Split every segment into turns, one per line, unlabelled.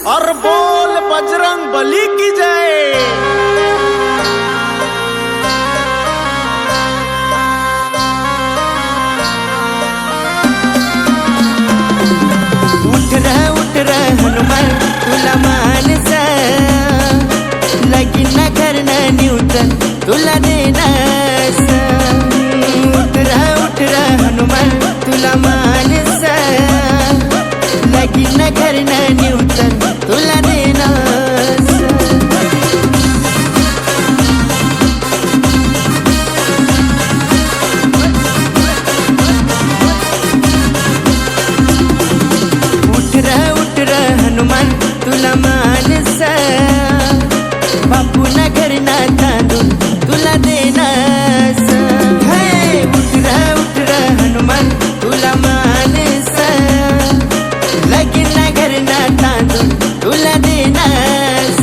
और बोल बजरंग बली की जय।
उठ रे हनुमान तुला मानस लगीन करणं न्यूटन तुला देनास। उठ रे हनुमान तुला मानस लगीन करणं न्यूटन तुला देनास। उठ रे हनुमान तुला मानस बापू ना घरना तांदूळ तुला देनास। उठ रे हनुमान तुला मानस लगीन घरना तांदूळ तुला देनास।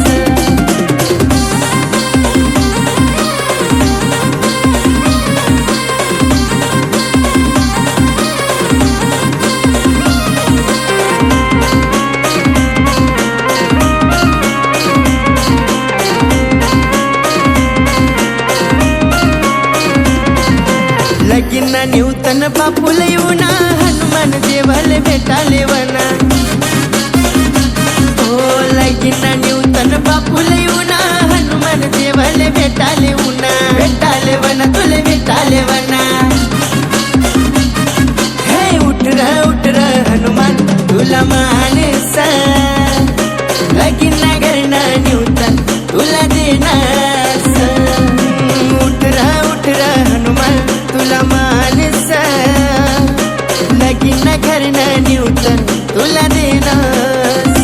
लगीन न्यूतन बापूला येऊना हनुमान देवाला भेटाले वना। हो लगीन न्यूतन बापूला येऊना हनुमान देवाला भेटाले उना। भेटाले वना तुले भेटाले वना। हे उठ रे हनुमान तुला मानस लगीन घरना न्यूतन तुला देनास। उठ रे हनुमान तुला मानस लगीन घरनं न्यूटन तुला देनास।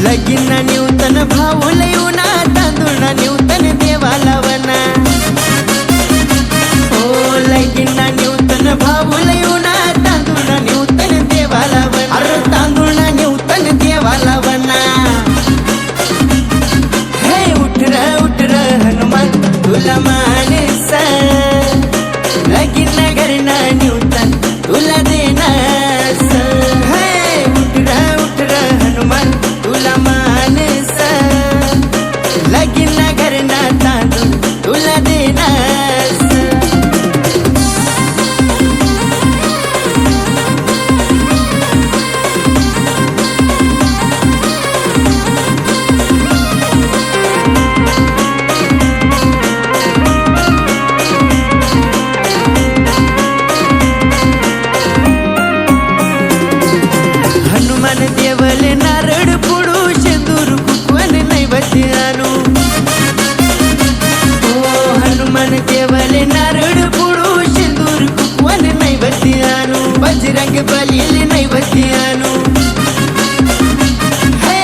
लगीन न्यूतन भाऊला येऊना तांदूळ न्यूतन देवाला वना। हो लगीन न्यूतन भाऊला येऊना तांदूळ न्यूतन देवाला वना। अरे तांदूळ न्यूतन देवाला वना। हे उठ रे हनुमान तुला मानस लगीन घरनं न्यूतन तुला देनास। हे उठ रे हनुमान तुला मानस लगीन घरना तांदूळ तुला देनास। हनुमान देवले नारळ पुडू शेंदूर कुकवन नैवेद्य आणू। हो हनुमान देवले नारळ पुडू शेंदूर कुकवन नैवेद्य आणू। बजरंग बलीले नैवेद्य आणू। हे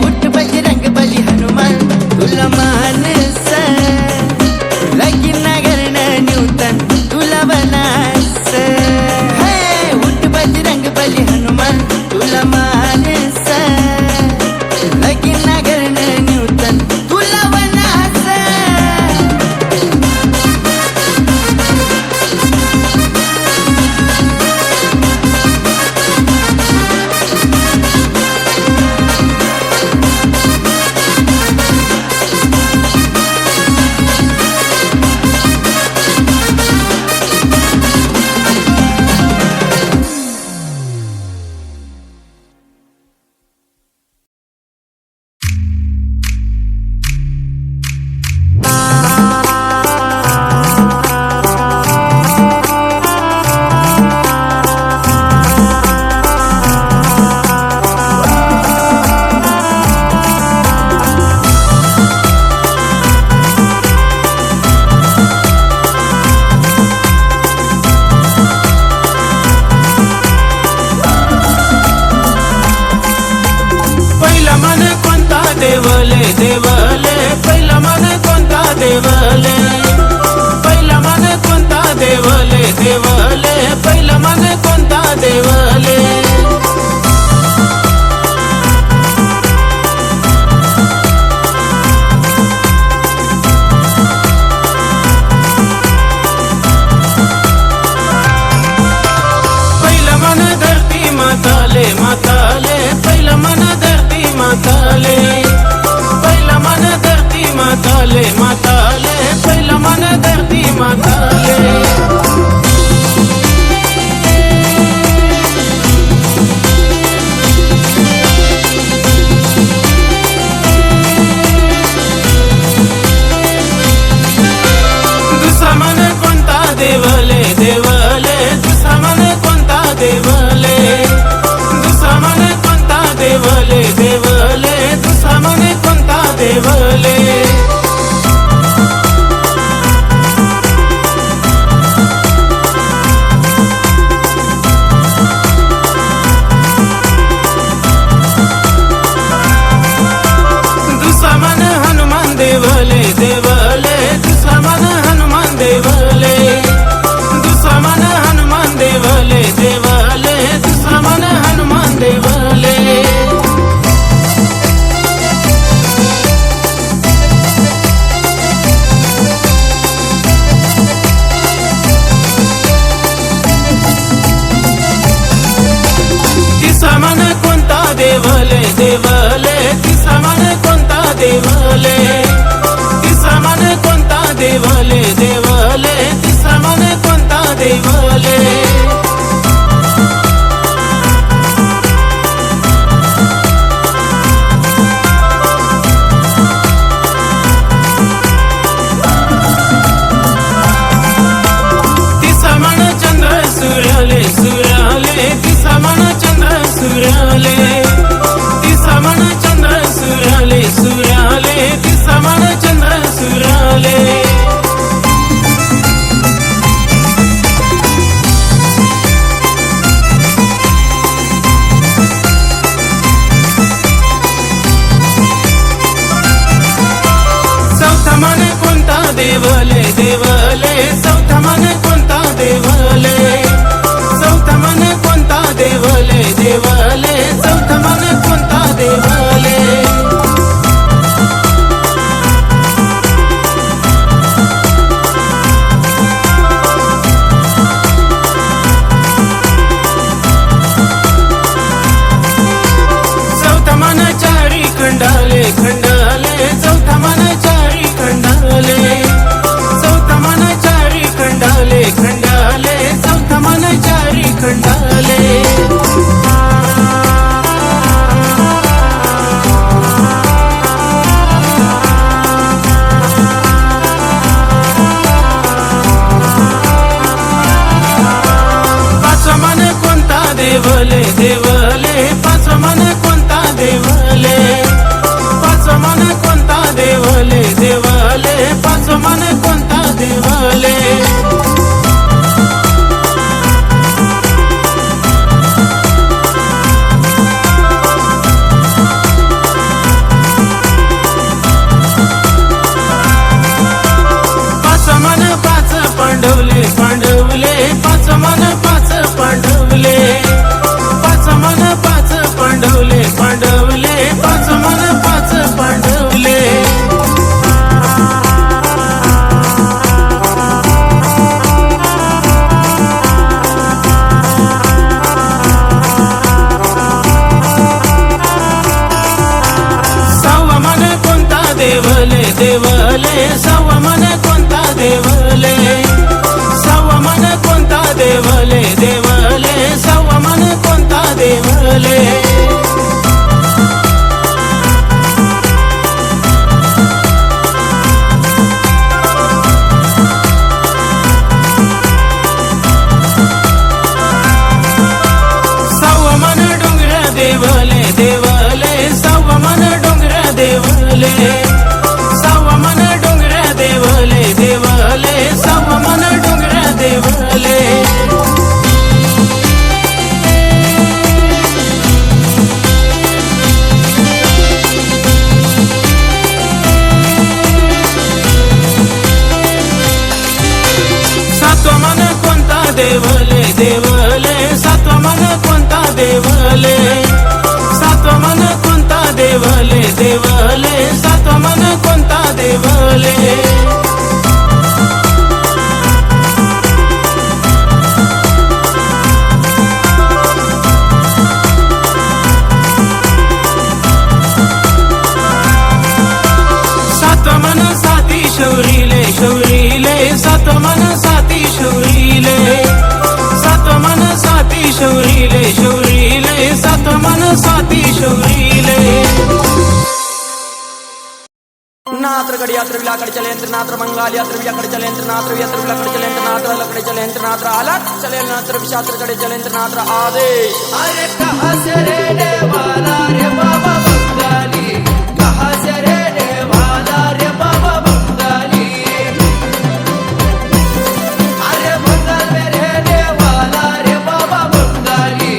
उठ बजरंग बली हनुमान तुला मानस लगीन घरनं न्यूतन तुला बनास। हे उठ बजरंग बली हनुमान तुला मानस लगीन घरनं न्यूतन तुला बनास।
देवले पहिला मन
देवले पहिलं मन धरती माताले माताले पहिलं मन धरती माताले पहिलं मन धरती माताले माताले पहिलं मन धरती माताले दुसरा मन कोणता देवले देवले दुसरा मन कोणता देवले दुसरा मन कोणता देवले देवले दुसरा मन कोणता देवले दुसरा मन हनुमान देवले देवले दुसरा मन हनुमान देवले दुसरा मन हनुमान देवले देवले दुसरा मन हनुमान देवले तिसरा मन कोणता देवले देवले तिसरा मन कोणता देवले तिसरा मन कोणता देवले देवले तिसरा मन कोणता देवले तिसरा मन चंद्र सूर्याले सूर्याले तिसरा मन चंद्र सूर्याले तिसरा मन चंद्र सूर्याले सूर्याले तिसरा मन चंद्र सूर्याले चौथा मन कोणता देवले देवले चौथा मन कोणता देवले चौथा मन कोणता देवले देवले चौथा मन कोणता देवले चौथा मन चारी खंडाले खंडाले चौथा मन चारी खंडाले चौथा मन चारी खंडाले खंडाले चौथा मन चारी खंडाले पाचवा मन कोणता देवले देवले पाचवा मन कोणता देवले पाचवा मन कोणता देवले देवले पाचवा मन कोणता देवले पाचवा मन पाच पांडवले पांडवले पाचवा मन पाच पांडवले पाचवा मन पाच पांडवले पांडवले पाचवा मन पाच पांडवले सहावा मन कोणता देवले देवले सहावा मन कोणता देवले सहावा मन कोणता देवले देवले सहावा मन कोणता देवले सहावा मन डोंगर देवले देवले सहावा मन डोंगर देवले सहावा मन डोंगर देवले देवले सहावा मन डोंगर देवले सातवा मन कोणता देवले देवले सातवा मन कोणता देवले सातवा मन कोणता देवले देवले सातवा मन कोणता देवले मन साती शौरीले शौरीले सात मन साती शौरीले सात मन साती शौरीले शौरीले सात मन साती शौरीले
नात्र गड़ी यात्र विलाकड़ चले यंत्र नात्र मंगाल यात्र विलाकड़ चले यंत्र नात्र यंत्र विलाकड़ चले यंत्र नात्र लकड़े चले यंत्र नात्र अलग चले नात्र विशात्र कड़े चले यंत्र नात्र आदेश।
अरे कहाँ से रहने वाला रे बाबा बंगाली, कहाँ से रहने वाला रे बाबा बंगाली। अरे बंगाल में रहने वाला रे बाबा बंगाली,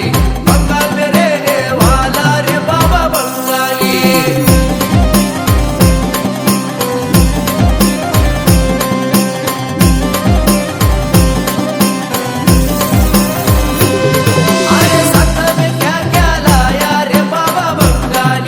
बंगाल में रहने वाला रे बाबा बंगाली। अरे साथ में क्या क्या लाया रे बाबा बंगाली।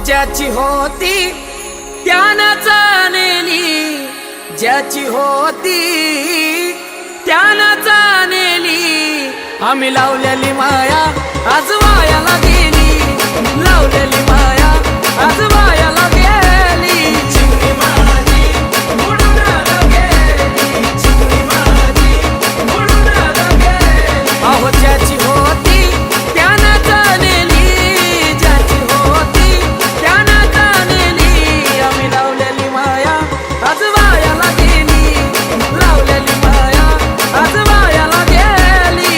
ज्याची होती त्यानं जाणली, ज्याची होती त्यानं जाणली, आम्ही लावलेली माया आज वायाला गेली, लावलेली माया आज वायाला गेली. चिमणी माझी उडून गेली, चिमणी माझी उडून गेली. अहो ज्याची होती त्यानं जाणली, ज्याची होती त्यानं जाणली, आम्ही लावलेली माया आज वायाला गेली, लावलेली माया आज वायाला गेली.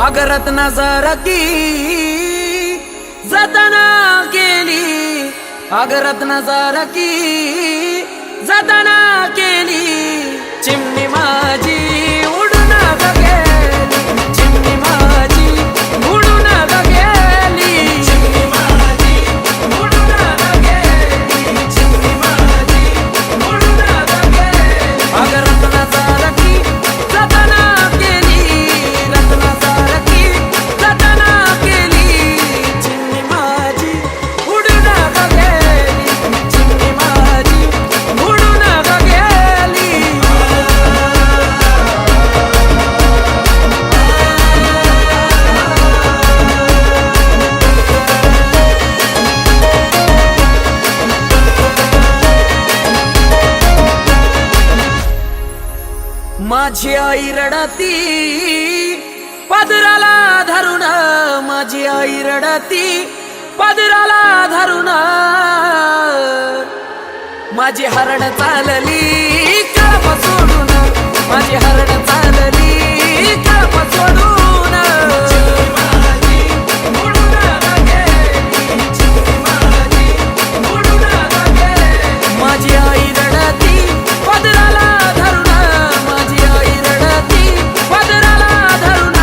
अगरत नजर की जतना केली, अगरत नजर की जतना केली, चिमणी माझी उडून गेली, चिमणी माझी उडून गेली, चिमणी माझी उडून गेली, चिमणी माझी उडून गेली. अगरत नजर की जतना केली, रत्नजार की जतना केली, चिमणी माझी उडून गेली, चिमणी माझी उडून गेली. माझी आई रडती पदराला धरून, माझी आई रडती पदराला धरून, माझी हरण चालली कळप सोडून, माझी हरण चालली कळप सोडून. चिमणी माझी उडून गेली, चिमणी माझी उडून गेली. माझी आई रडती पदराला धरून, माझी आई रडती पदराला धरून,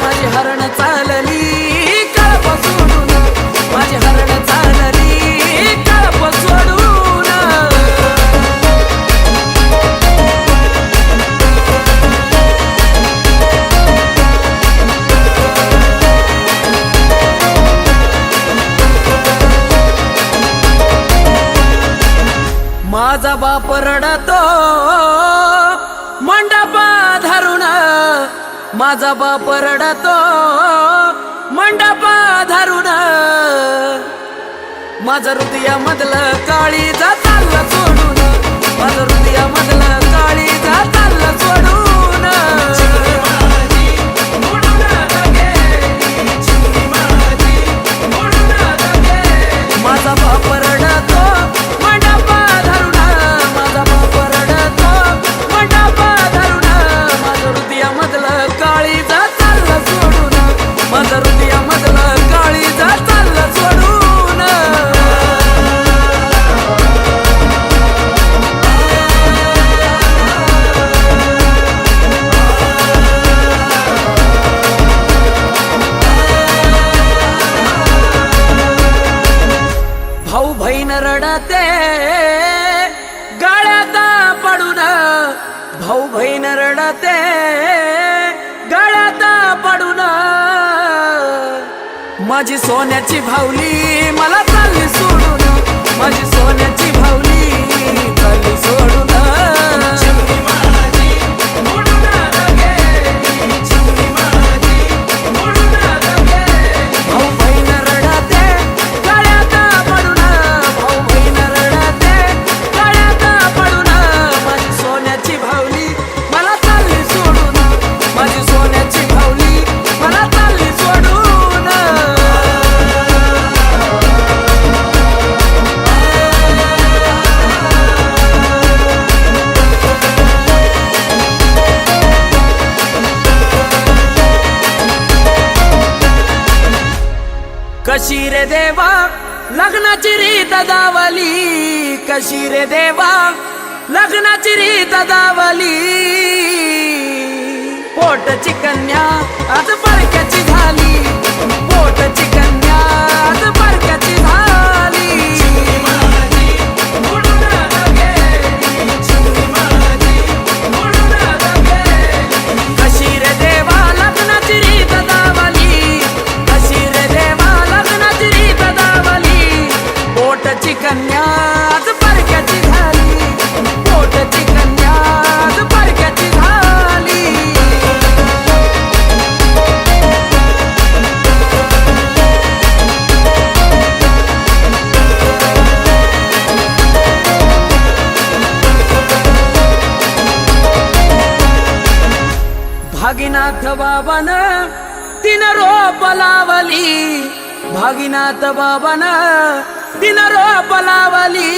माझी हरण चालली कळप सोडून, माझी हरण चालली कळप सोडून. माझा बाप रडतो मंडपा धरून, माझा बाप रडतो मंडपा धरून, माझं हृदयामधलं काळी चाललं सोडून, माझं हृदयामधलं काळी चाललं सोडून. चिमणी माझी उडून गेली, चिमणी माझी उडून गेली. माझा बाप रडतो मंडपा धरून, माझा बाप रडतो मंडपा धरून, माझं हृदयामधलं काळी चाललं सोडून, माझं हृदयामधलं काळी चाललं सोडून. भाऊ बहीण रडते गळ्यात पडून, भाऊ बहीण रडते गळ्यात पडून, माझी सोन्याची भावली मला चालली सोडून, माझी सोन्याची भावली चालली सोडून. चिमणी माझी उडून गेली, चिमणी माझी उडून गेली. भाऊ बहीण रडते गळ्यात पडून, भाऊ बहीण रडते गळ्यात पडून, माझी सोन्याची भावली मला चालली सोडून, माझी सोन्याची भावली मला चालली सोडून. कशी रे देवा लग्नाची रीत दावली, कशी रे देवा लग्नाची रीत दावली. पोटची कन्या आज परक्याची झाली, पोटची कन्या आज परक्याची झाली. भागीनाथ बाबान तीन रोप लावली, भागीनाथ बाबान तीन रोप लावली.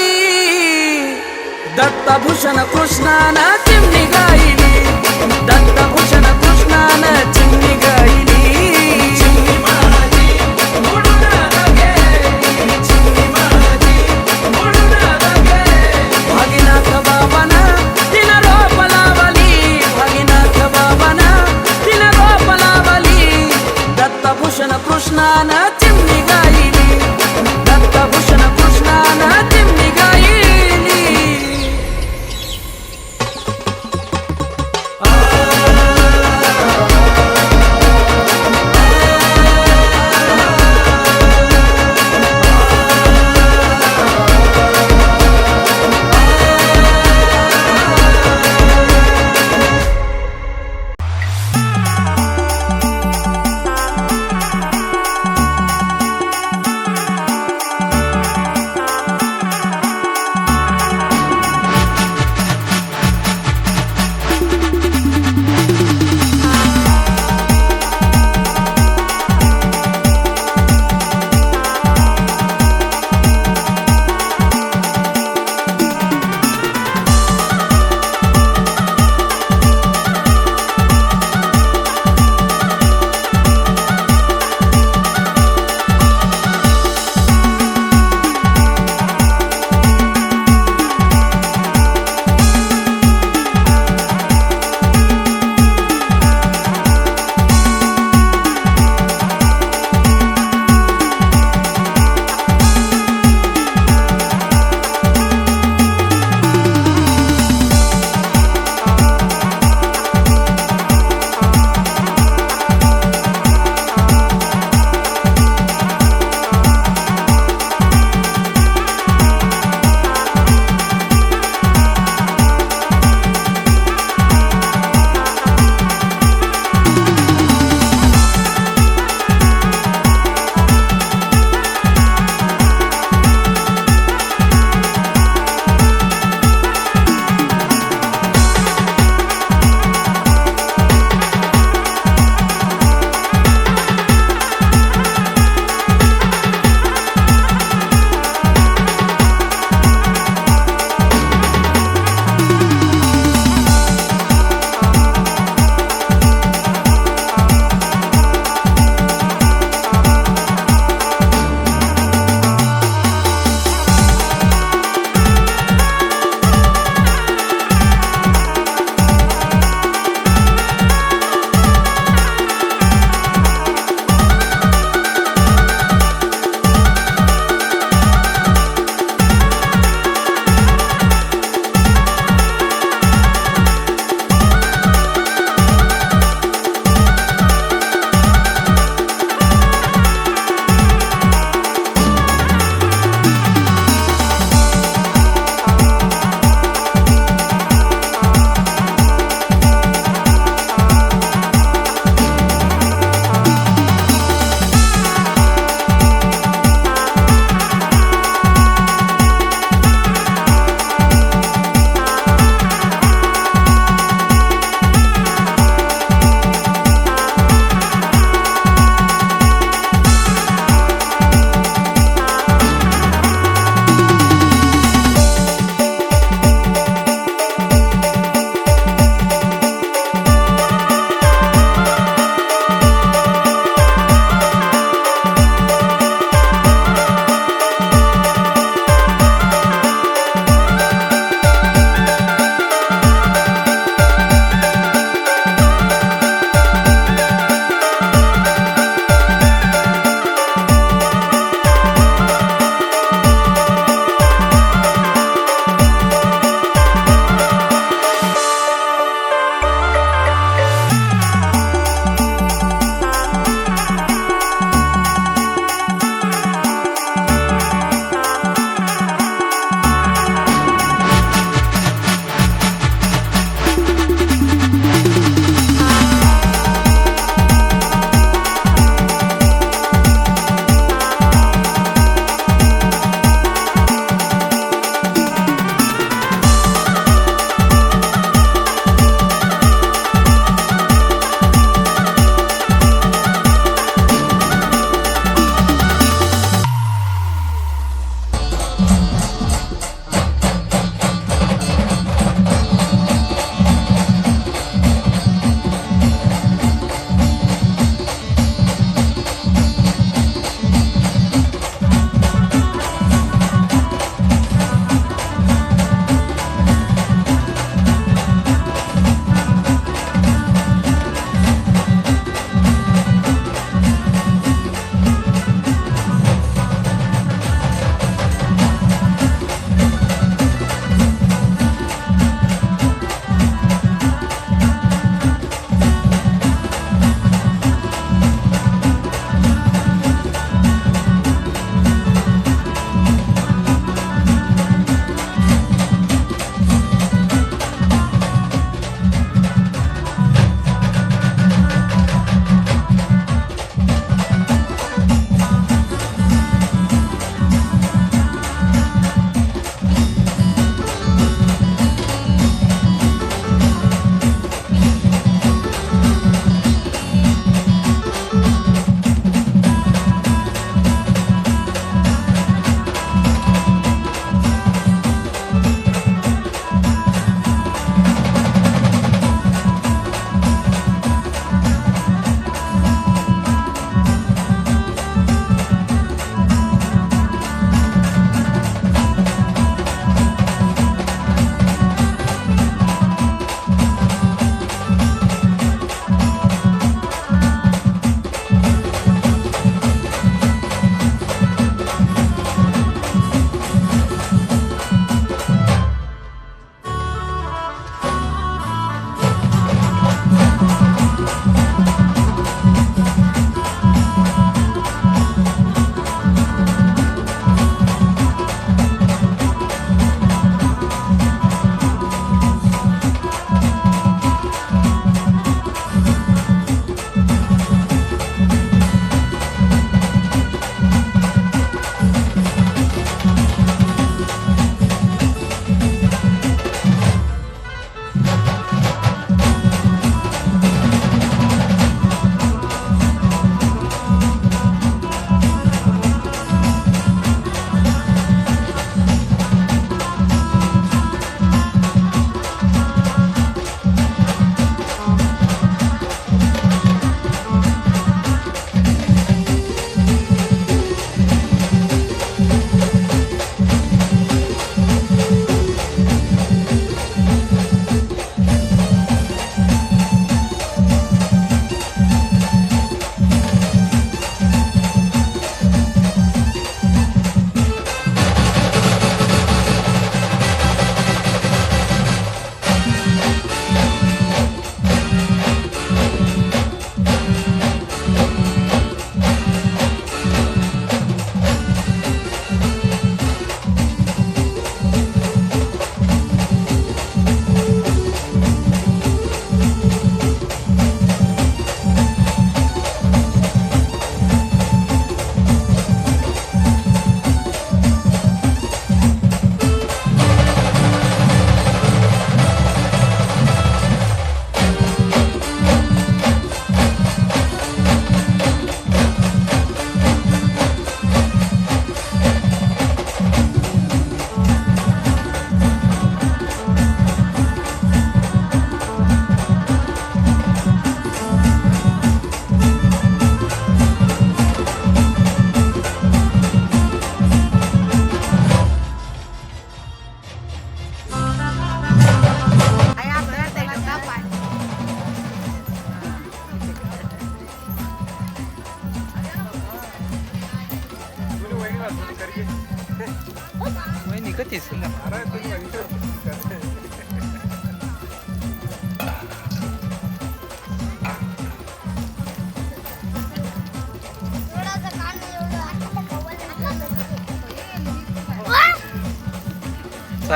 दत्तभूषण कृष्णान चिमणी गायली, दत्तभूषण कृष्णान चिमणी गायली. चिमणी माझी उडून गेली, चिमणी माझी उडून गेली. भागीनाथ बाबान तीन रोप लावली, भागीनाथ बाबान तीन रोप लावली. दत्तभूषण कृष्णान चिमणी गायली, दत्तभूषण कृष्णान चिमणी गायली.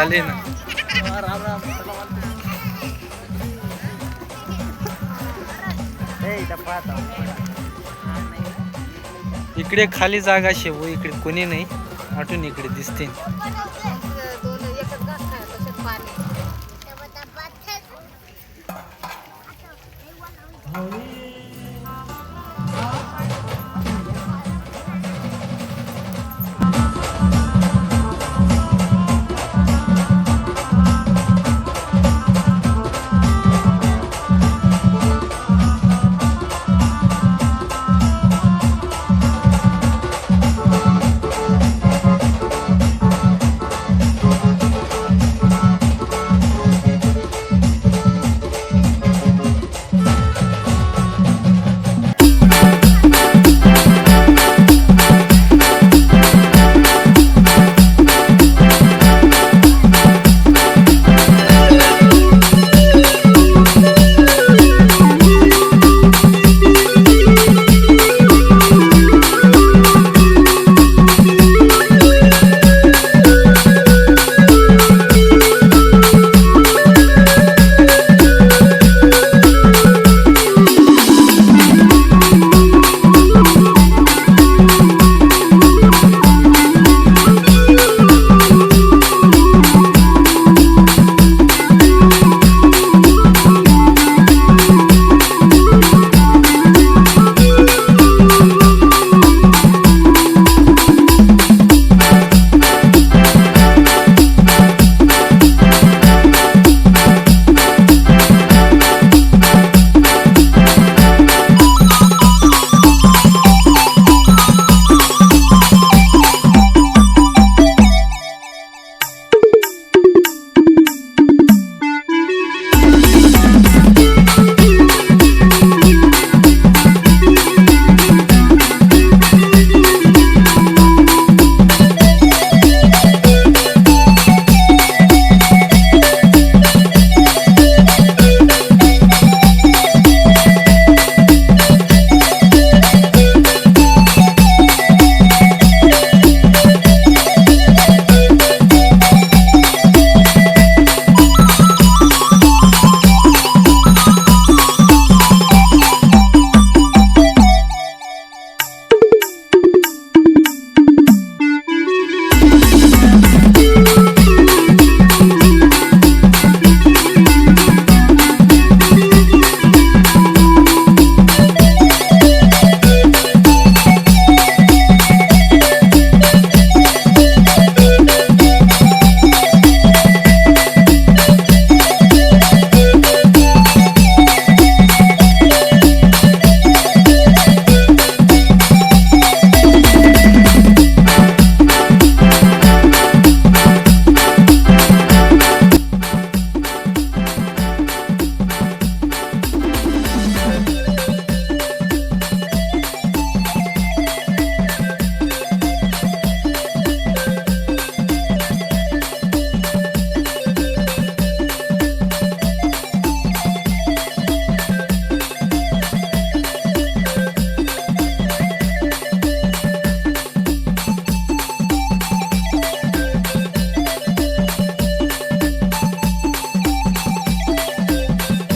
चालेल ना. इकडे खाली जागा शेवू, इकडे कोणी नाही, आठून इकडे दिसते.